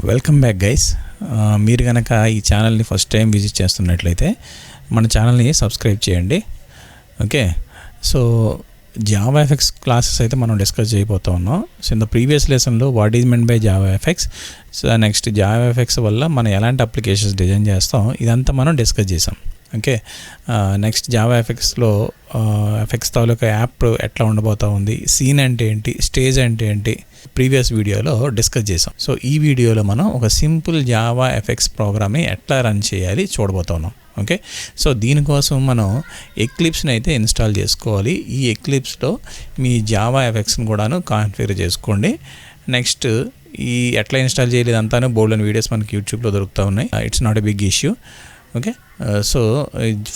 Welcome back guys. మీరు కనుక ఈ ఛానల్ని ఫస్ట్ టైం విజిట్ చేస్తున్నట్లయితే మన ఛానల్ని సబ్స్క్రైబ్ చేయండి. Okay, so Java effects classes అయితే మనం డిస్కస్ చేయబోతూ ఉన్నాం. సో ఇన్ ద ప్రీవియస్ లెసన్లో what is meant by Java effects, so next Java effects వల్ల మనం ఎలాంటి అప్లికేషన్స్ డిజైన్ చేస్తాం ఇదంతా మనం డిస్కస్ చేసాం. ఓకే, నెక్స్ట్ జావా ఎఫెక్ట్స్లో ఎఫెక్ట్స్ తాలూకా యాప్ ఎట్లా ఉండబోతూ ఉంది, సీన్ అంటే ఏంటి, స్టేజ్ అంటే ఏంటి ప్రీవియస్ వీడియోలో డిస్కస్ చేసాం. సో ఈ వీడియోలో మనం ఒక సింపుల్ జావా ఎఫెక్ట్స్ ప్రోగ్రామ్ని ఎట్లా రన్ చేయాలి చూడబోతున్నాం. ఓకే, సో దీనికోసం మనం ఎక్లిప్స్ని అయితే ఇన్స్టాల్ చేసుకోవాలి. ఈ ఎక్లిప్స్లో మీ జావా ఎఫెక్ట్స్ని కూడాను కాన్ఫిగర్ చేసుకోండి. నెక్స్ట్ ఈ ఎట్లా ఇన్స్టాల్ చేయలేదు అంతాను బోల్డ్ అండ్ వీడియోస్ మనకి యూట్యూబ్లో దొరుకుతూ ఉన్నాయి. It's not a big issue. Okay, so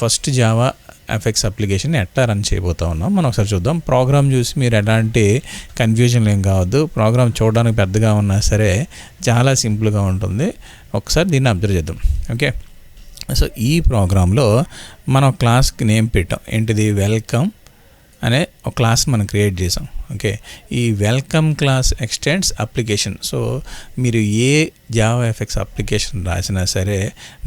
first Java effects అప్లికేషన్ని ఎట్లా రన్ చేయబోతా ఉన్నాం మనం ఒకసారి చూద్దాం. ప్రోగ్రామ్ చూసి మీరు ఎలాంటి కన్ఫ్యూజన్ ఏం కావద్దు. ప్రోగ్రామ్ చూడడానికి పెద్దగా ఉన్నా సరే చాలా సింపుల్గా ఉంటుంది. ఒకసారి దీన్ని అబ్జర్వ్ చేద్దాం. ఓకే, సో ఈ ప్రోగ్రాంలో మనం క్లాస్కి నేమ్ పెట్టాం. ఏంటిది? వెల్కమ్ అనే ఒక క్లాస్ మనం క్రియేట్ చేసాం. ఓకే, ఈ welcome class extends application. So మీరు ఏ జావా ఎఫెక్ట్స్ అప్లికేషన్ రాసినా సరే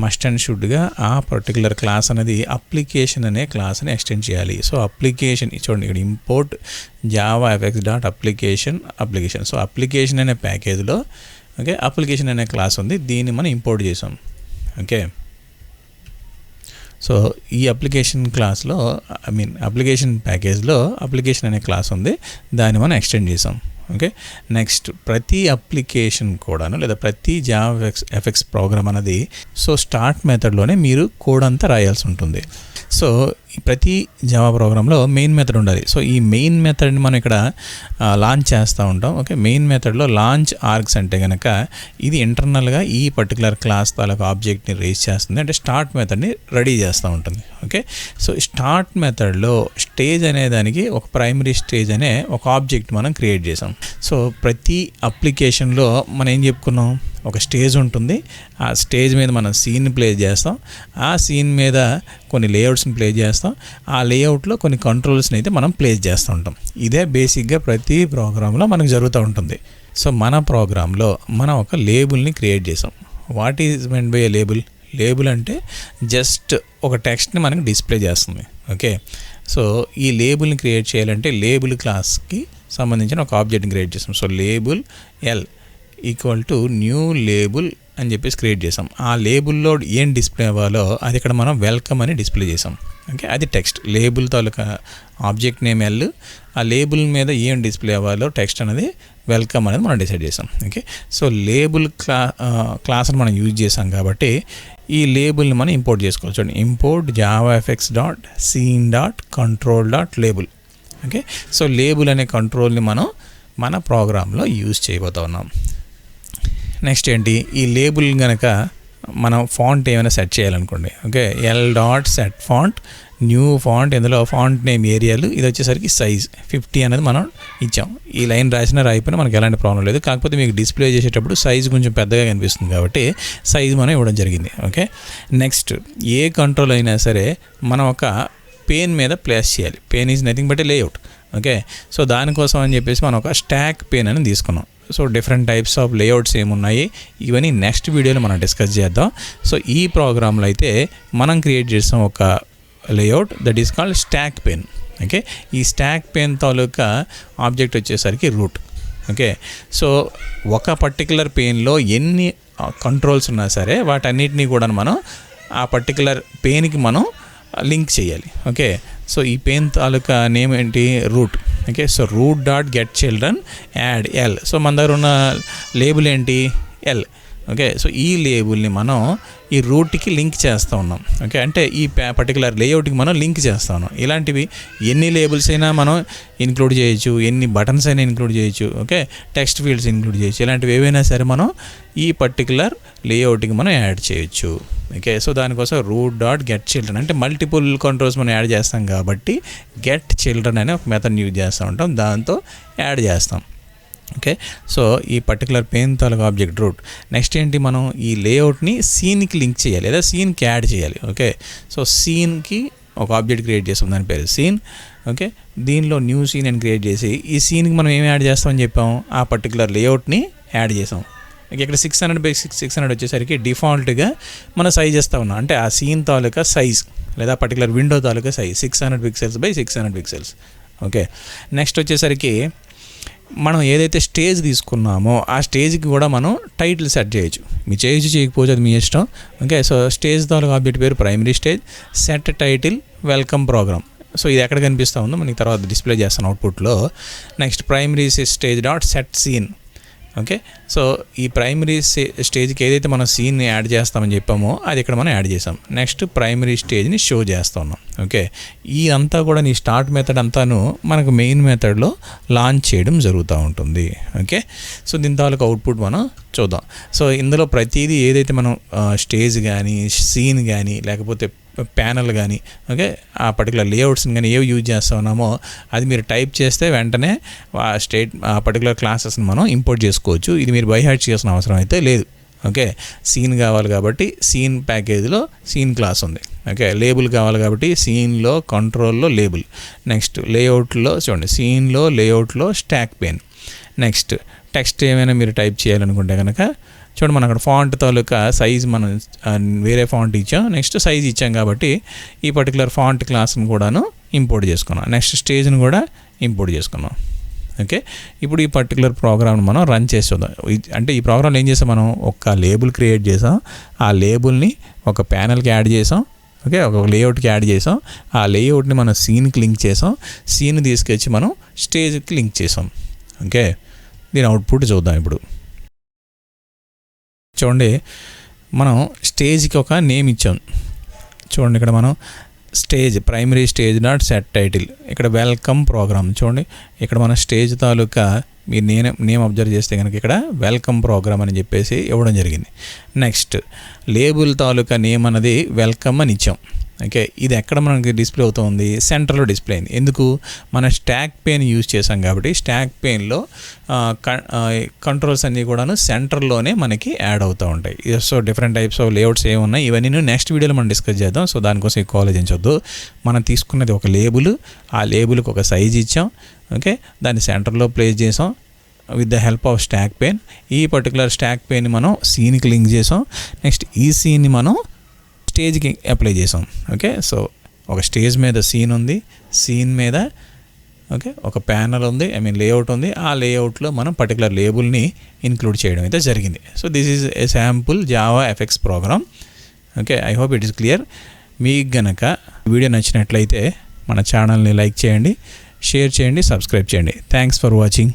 మస్ట్ అండ్ షుడ్గా ఆ పర్టికులర్ క్లాస్ అనేది అప్లికేషన్ అనే క్లాస్ని ఎక్స్టెండ్ చేయాలి. సో అప్లికేషన్ చూడండి, ఇక్కడ import Java FX dot application. So application అనే ప్యాకేజ్లో ఓకే అప్లికేషన్ అనే క్లాస్ ఉంది, దీన్ని మనం ఇంపోర్ట్ చేసాం. ఓకే, సో ఈ అప్లికేషన్ క్లాస్లో అప్లికేషన్ ప్యాకేజ్లో అప్లికేషన్ అనే క్లాస్ ఉంది, దాన్ని మనం ఎక్స్టెండ్ చేసాం. ఓకే, నెక్స్ట్ ప్రతి అప్లికేషన్ కూడాను లేదా ప్రతి జావా ఎఫెక్ట్స్ ప్రోగ్రామ్ అనేది సో స్టార్ట్ మెథడ్లోనే మీరు కోడ్ అంతా రాయాల్సి ఉంటుంది. సో ప్రతి జావా ప్రోగ్రాంలో మెయిన్ మెథడ్ ఉండాలి. సో ఈ మెయిన్ మెథడ్ని మనం ఇక్కడ లాంచ్ చేస్తూ ఉంటాం. ఓకే, మెయిన్ మెథడ్లో లాంచ్ ఆర్గ్స్ అంటే కనుక ఇది ఇంటర్నల్గా ఈ పర్టికులర్ క్లాస్ తాలూకు ఆబ్జెక్ట్ని రేజ్ చేస్తుంది, అంటే స్టార్ట్ మెథడ్ని రెడీ చేస్తూ ఉంటుంది. ఓకే, సో స్టార్ట్ మెథడ్లో స్టేజ్ అనే దానికి ఒక ప్రైమరీ స్టేజ్ అనే ఒక ఆబ్జెక్ట్ మనం క్రియేట్ చేసాం. సో ప్రతి అప్లికేషన్లో మనం ఏం చెప్పుకున్నాం, ఒక స్టేజ్ ఉంటుంది. ఆ స్టేజ్ మీద మనం సీన్ ప్లే చేస్తాం, ఆ సీన్ మీద కొన్ని లేఅవుట్స్ని ప్లే చేస్తాం, ఆ లేఅవుట్లో కొన్ని కంట్రోల్స్ని అయితే మనం ప్లేస్ చేస్తూ ఉంటాం. ఇదే బేసిక్గా ప్రతి ప్రోగ్రాంలో మనకు జరుగుతూ ఉంటుంది. సో మన ప్రోగ్రాంలో మనం ఒక లేబుల్ని క్రియేట్ చేసాం. What is meant by A label? Label అంటే జస్ట్ ఒక టెక్స్ట్ని మనకి డిస్ప్లే చేస్తుంది. ఓకే, సో ఈ లేబుల్ని క్రియేట్ చేయాలంటే లేబుల్ క్లాస్కి సంబంధించిన ఒక ఆబ్జెక్ట్ని క్రియేట్ చేసాం. So label L equal to new label అని చెప్పేసి క్రియేట్ చేసాం. ఆ లేబుల్లో ఏం డిస్ప్లే అవ్వాలో అది ఇక్కడ మనం వెల్కమ్ అని డిస్ప్లే చేసాం. ఓకే, అది టెక్స్ట్. లేబుల్ తాలూకా ఆబ్జెక్ట్ నేమ్ ఎల్, ఆ లేబుల్ మీద ఏం డిస్ప్లే అవ్వాలో టెక్స్ట్ అనేది వెల్కమ్ అనేది మనం డిసైడ్ చేసాం. ఓకే, సో లేబుల్ క్లాస్ని మనం యూజ్ చేసాం కాబట్టి ఈ లేబుల్ని మనం ఇంపోర్ట్ చేసుకోవచ్చు. చూడండి, import Java FX dot scene dot control dot label. Okay, so label అనే కంట్రోల్ని మనం మన ప్రోగ్రాంలో యూజ్ చేయబోతూ ఉన్నాం. నెక్స్ట్ ఏంటి, ఈ లేబుల్ కనుక మనం ఫాంట్ ఏమైనా సెట్ చేయాలనుకోండి. Okay, L dot set font new font, ఇందులో ఫాంట్ నేమ్ ఏరియాలు, ఇది వచ్చేసరికి సైజ్ 50 అనేది మనం ఇచ్చాం. ఈ లైన్ రాసినా రాయిపోయినా మనకి ఎలాంటి ప్రాబ్లం లేదు. కాకపోతే మీకు డిస్ప్లే చేసేటప్పుడు సైజ్ కొంచెం పెద్దగా కనిపిస్తుంది కాబట్టి సైజ్ మనం ఇవ్వడం జరిగింది. ఓకే, నెక్స్ట్ ఏ కంట్రోల్ అయినా సరే మనం ఒక పేన్ మీద ప్లేస్ చేయాలి. Pane is nothing but a layout. Okay, so దానికోసం అని చెప్పేసి మనం ఒక స్టాక్ పేన్ అని తీసుకున్నాం. So different types of layouts ఏమున్నాయి ఇవన్నీ నెక్స్ట్ వీడియోలో మనం డిస్కస్ చేద్దాం. సో ఈ ప్రోగ్రాంలో అయితే మనం క్రియేట్ చేసాం ఒక layout that is called stock pen. Okay, ఈ స్టాక్ పెన్ తాలూకా ఆబ్జెక్ట్ వచ్చేసరికి రూట్. ఓకే, సో ఒక పర్టికులర్ పెన్లో ఎన్ని కంట్రోల్స్ ఉన్నా సరే వాటన్నిటినీ కూడా మనం ఆ పర్టికులర్ పెన్కి మనం లింక్ చేయాలి. ఓకే, సో ఈ పెన్ తాలూకా నేమ్ ఏంటి? Root. Okay, so root dot get children add L. So మన దగ్గర ఉన్న లేబుల్ ఏంటి? ఎల్. ఓకే, సో ఈ లేబుల్ని మనం ఈ రూట్కి లింక్ చేస్తూ ఉన్నాం. ఓకే, అంటే ఈ పర్టికులర్ లేఅవుట్కి మనం లింక్ చేస్తూ ఉన్నాం. ఇలాంటివి ఎన్ని లేబుల్స్ అయినా మనం ఇంక్లూడ్ చేయొచ్చు, ఎన్ని బటన్స్ అయినా ఇంక్లూడ్ చేయొచ్చు. ఓకే, టెక్స్ట్ ఫీల్డ్స్ ఇంక్లూడ్ చేయొచ్చు. ఇలాంటివి ఏవైనా సరే మనం ఈ పర్టికులర్ లేఅవుట్కి మనం యాడ్ చేయొచ్చు. ఓకే, సో దానికోసం రూట్ డాట్ గెట్ చిల్డ్రన్ అంటే మల్టిపుల్ కంట్రోల్స్ మనం యాడ్ చేస్తాం కాబట్టి గెట్ చిల్డ్రన్ అనే ఒక మెథడ్ యూజ్ చేస్తూ ఉంటాం, దాంతో యాడ్ చేస్తాం. ఓకే, సో ఈ పర్టికులర్ పెయిన్ తాలూకా ఆబ్జెక్ట్ రూట్. నెక్స్ట్ ఏంటి, మనం ఈ లేఅవుట్ని సీన్కి లింక్ చేయాలి లేదా సీన్కి యాడ్ చేయాలి. ఓకే, సో సీన్కి ఒక ఆబ్జెక్ట్ క్రియేట్ చేస్తాం, దాని పేరు సీన్. ఓకే, దీనిలో న్యూ సీన్ అని క్రియేట్ చేసి ఈ సీన్కి మనం ఏమి యాడ్ చేస్తామని చెప్పాం, ఆ పర్టికులర్ లేఅవుట్ని యాడ్ చేసాం. ఇక్కడ 600x600 వచ్చేసరికి డిఫాల్ట్గా మనం సైజ్ చేస్తూ ఉన్నాం, అంటే ఆ సీన్ తాలూకా సైజ్ లేదా particular window taluka size 600 pixels by 600 pixels. Okay, next వచ్చేసరికి మనం ఏదైతే స్టేజ్ తీసుకున్నామో ఆ స్టేజ్కి కూడా మనం టైటిల్ సెట్ చేయొచ్చు. మీ చేయకపోతే అది మీ ఇష్టం. ఓకే, సో స్టేజ్ తాలూకా ఆబ్జెక్ట్ పేరు primary stage, set title welcome program. So ఇది ఎక్కడ కనిపిస్తూ ఉందో మనకి తర్వాత డిస్ప్లే చేస్తాను అవుట్పుట్లో. Next primary stage dot set scene. Okay, so ఈ ప్రైమరీ స్టేజ్కి ఏదైతే మనం సీన్ని యాడ్ చేస్తామని చెప్పామో అది ఇక్కడ మనం యాడ్ చేసాం. నెక్స్ట్ ప్రైమరీ స్టేజ్ని షో చేస్తున్నాం. ఓకే, ఈ అంతా కూడా నీ స్టార్ట్ మెథడ్ అంతాను మనకు మెయిన్ మెథడ్లో లాంచ్ చేయడం జరుగుతూ ఉంటుంది. ఓకే, సో దీని తాలూకు అవుట్పుట్ మనం చూద్దాం. సో ఇందులో ప్రతిదీ ఏదైతే మనం స్టేజ్ కానీ సీన్ కానీ లేకపోతే ప్యానల్ కానీ ఓకే ఆ పర్టికులర్ లేఅవుట్స్ని కానీ ఏవి యూజ్ చేస్తూ ఉన్నామో అది మీరు టైప్ చేస్తే వెంటనే ఆ పర్టికులర్ క్లాసెస్ని మనం ఇంపోర్ట్ చేసుకోవచ్చు. ఇది మీరు బై హార్ట్ చేయాల్సిన అవసరం అయితే లేదు. ఓకే, సీన్ కావాలి కాబట్టి సీన్ ప్యాకేజ్లో సీన్ క్లాస్ ఉంది. ఓకే, లేబుల్ కావాలి కాబట్టి సీన్లో కంట్రోల్లో లేబుల్. నెక్స్ట్ లేఅవుట్లో చూడండి, సీన్లో లేఅవుట్లో స్టాక్ పెయిన్. నెక్స్ట్ టెక్స్ట్ ఏమైనా మీరు టైప్ చేయాలనుకుంటే కనుక చూడండి, మనం అక్కడ ఫాంట్ తాలూకా సైజ్ మనం వేరే ఫాంట్ ఇచ్చాం, నెక్స్ట్ సైజ్ ఇచ్చాం కాబట్టి ఈ పర్టికులర్ ఫాంట్ క్లాస్ని కూడాను ఇంపోర్ట్ చేసుకున్నాం. నెక్స్ట్ స్టేజ్ని కూడా ఇంపోర్ట్ చేసుకున్నాం. ఓకే, ఇప్పుడు ఈ పర్టికులర్ ప్రోగ్రామ్ని మనం రన్ చేసి చూద్దాం. అంటే ఈ ప్రోగ్రామ్లో ఏం చేసాం, మనం ఒక లేబుల్ క్రియేట్ చేసాం, ఆ లేబుల్ని ఒక ప్యానల్కి యాడ్ చేసాం. ఓకే, ఒక లేఅవుట్కి యాడ్ చేసాం, ఆ లేఅవుట్ని మనం సీన్కి లింక్ చేసాం, సీన్ తీసుకొచ్చి మనం స్టేజ్కి లింక్ చేసాం. ఓకే, దీని అవుట్పుట్ చూద్దాం ఇప్పుడు. చూడండి, మనం స్టేజ్కి ఒక నేమ్ ఇచ్చాం. చూడండి, ఇక్కడ మనం stage primary stage dot set title, ఇక్కడ వెల్కమ్ ప్రోగ్రామ్. చూడండి, ఇక్కడ మన స్టేజ్ తాలూకా మీరు నేమ్ అబ్జర్వ్ చేస్తే కనుక ఇక్కడ వెల్కమ్ ప్రోగ్రామ్ అని చెప్పేసి ఇవ్వడం జరిగింది. నెక్స్ట్ లేబుల్ తాలూకా నేమ్ అన్నది వెల్కమ్ అని ఇచ్చాం. ఓకే, ఇది ఎక్కడ మనకి డిస్ప్లే అవుతుంది, సెంటర్లో డిస్ప్లే అయింది. ఎందుకు, మన స్టాక్ పెయిన్ యూజ్ చేసాం కాబట్టి స్టాక్ పెయిన్లో కంట్రోల్స్ అన్నీ కూడాను సెంటర్లోనే మనకి యాడ్ అవుతూ ఉంటాయి. So different types of layouts ఏమున్నాయి ఇవన్నీ నెక్స్ట్ వీడియోలో మనం డిస్కస్ చేద్దాం. సో దానికోసం ఎక్కువ ఆలోచించొద్దు. మనం తీసుకున్నది ఒక లేబుల్, ఆ లేబుల్కి ఒక సైజ్ ఇచ్చాం. ఓకే, దాన్ని సెంటర్లో ప్లేస్ చేసాం with the help of stock pain. ఈ పర్టికులర్ స్టాక్ పెయిన్ని మనం సీన్కి లింక్ చేసాం. నెక్స్ట్ ఈ సీన్ని మనం స్టేజ్కి అప్లై చేసాం. ఓకే, సో ఒక స్టేజ్ మీద సీన్ ఉంది, సీన్ మీద ఓకే ఒక ప్యానల్ ఉంది, లేఅవుట్ ఉంది. ఆ లేఅవుట్లో మనం పర్టికులర్ లేబుల్ని ఇంక్లూడ్ చేయడం అయితే జరిగింది. So this is a sample Java effects program. Okay, I hope it is clear. మీకు గనక వీడియో నచ్చినట్లయితే మన ఛానల్ని లైక్ చేయండి, షేర్ చేయండి, సబ్స్క్రైబ్ చేయండి. Thanks for watching.